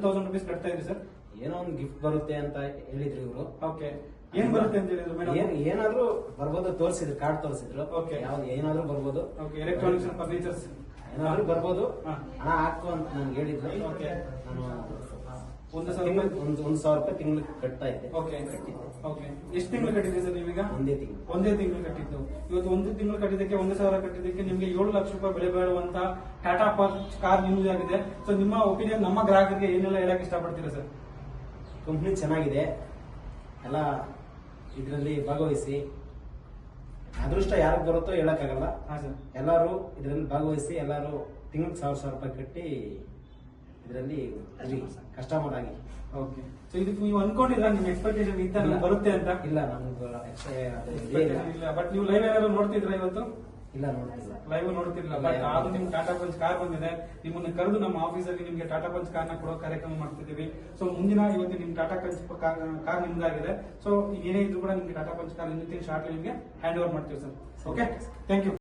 1000 rupees ಕಟ್ತಾ ಇದ್ರಿ sir. ಏನೋ ಒಂದು ಗಿಫ್ಟ್ ಬರುತ್ತೆ ಅಂತ ಹೇಳಿದ್ರು ಇವರು. ಓಕೆ, ಏನ್ ಬರುತ್ತೆ ಅಂತ ಹೇಳಿದ್ರು ಮೇಡಮ್? ಏನಾದ್ರೂ ಬರ್ಬೋದು ತೋರಿಸಿದ್ರು, ಕಾರ್ಡ್ ತೋರಿಸಿದ್ರು. ಓಕೆ, ಯಾವ್ದು ಏನಾದ್ರೂ ಬರ್ಬೋದು. ಓಕೆ, ಎಲೆಕ್ಟ್ರಾನಿಕ್ಸ್ ಫರ್ನಿಚರ್ಸ್ ಏನಾದ್ರೂ ಬರ್ಬೋದು, ಹಣ ಹಾಕು ಅಂತ ನನ್ಗೆ ಹೇಳಿದ್ರು. ಓಕೆ, ನಾನು 1,000 ರೂಪಾಯಿ 1,000 ರೂಪಾಯಿ ತಿಂಗಳಿಗೆ ಕಟ್ತಾ ಇದ್ದೆ. Okay, okay. ಎಷ್ಟು ತಿಂಗಳು ಕಟ್ಟಿದ್ರಿ ಸರ್ ನೀವೀಗ? ಒಂದೇ ತಿಂಗಳು. ಒಂದೇ ತಿಂಗಳು ಕಟ್ಟಿದ್ದು. ಇವತ್ತು ಒಂದು ತಿಂಗಳು ಕಟ್ಟಿದ್ದಕ್ಕೆ 1,000 ಕಟ್ಟಿದ್ದಕ್ಕೆ ನಿಮ್ಗೆ 7 ಲಕ್ಷ ರೂಪಾಯಿ ಬೆಲೆ ಬಾಳುವಂತ ಟಾಟಾ ಪಂಚ್ ಕಾರ್ ನಿಮ್ಮದಾಗಿದೆ. ಸೊ ನಿಮ್ಮ ಒಪಿನಿಯನ್ ನಮ್ಮ ಗ್ರಾಹಕರಿಗೆ ಏನೆಲ್ಲ ಹೇಳಕ್ ಇಷ್ಟಪಡ್ತೀರಾ ಸರ್? ಕಂಪ್ನಿ ಚೆನ್ನಾಗಿದೆ, ಎಲ್ಲ ಇದರಲ್ಲಿ ಭಾಗವಹಿಸಿ. ಅದೃಷ್ಟ ಯಾರಿಗೆ ಬರುತ್ತೋ ಹೇಳಕ್ಕಾಗಲ್ಲ. ಹಾ ಸರ್, ಎಲ್ಲರೂ ಇದರಲ್ಲಿ ಭಾಗವಹಿಸಿ, ಎಲ್ಲರೂ ತಿಂಗಳಿಗೆ 1,000 ರೂಪಾಯಿ ಕಟ್ಟಿ ಇದರಲ್ಲಿ ಕಸ್ಟಮರ್ ಆಗಿ. ಓಕೆ. ಸೊ ಇದಕ್ಕೆ ನೀವು ಅನ್ಕೊಂಡಿದ್ರ ನಿಮ್ ಎಕ್ಸ್ಪೆಕ್ಟೇಷನ್ ಇತ್ತ ಬರುತ್ತೆ ಅಂತ? ಇಲ್ಲ, ನಮ್ಗೆ ಇಲ್ಲ. ಬಟ್ ನೀವು ಲೈವ್ ಏನಾದ್ರು ನೋಡ್ತಿದ್ರ ಇವತ್ತು? ಇಲ್ಲ, ನೋಡ್ತಿಲ್ಲ. ಲೈವ್ ನೋಡ್ತಿರ್ಲಿಲ್ಲ. ಬಟ್ ಆದ್ರೂ ನಿಮ್ಗೆ ಟಾಟಾ ಪಂಚ್ ಕಾರ್ ಬಂದಿದೆ. ನಿಮ್ಮನ್ನ ಕರೆದು ನಮ್ಮ ಆಫೀಸಲ್ಲಿ ನಿಮ್ಗೆ ಟಾಟಾ ಪಂಚ್ ಕಾರ್ನ ಕೊಡೋ ಕಾರ್ಯಕ್ರಮ ಮಾಡ್ತಿದ್ದೀವಿ. ಸೊ ಮುಂದಿನ ಇವತ್ತು ನಿಮ್ ಟಾಟಾ ಪಂಚ್ ಕಾರ್ ನಿಮ್ದಾಗಿದೆ. ಸೊ ಏನೇ ಇದ್ರು ಕೂಡ ನಿಮ್ಗೆ ಟಾಟಾ ಪಂಚ್ ಕಾರ್ ಶಾರ್ಟ್ಲಿ ನಿಮ್ಗೆ ಹ್ಯಾಂಡ್ ಓವರ್ ಮಾಡ್ತೀವಿ ಸರ್. Okay, thank you.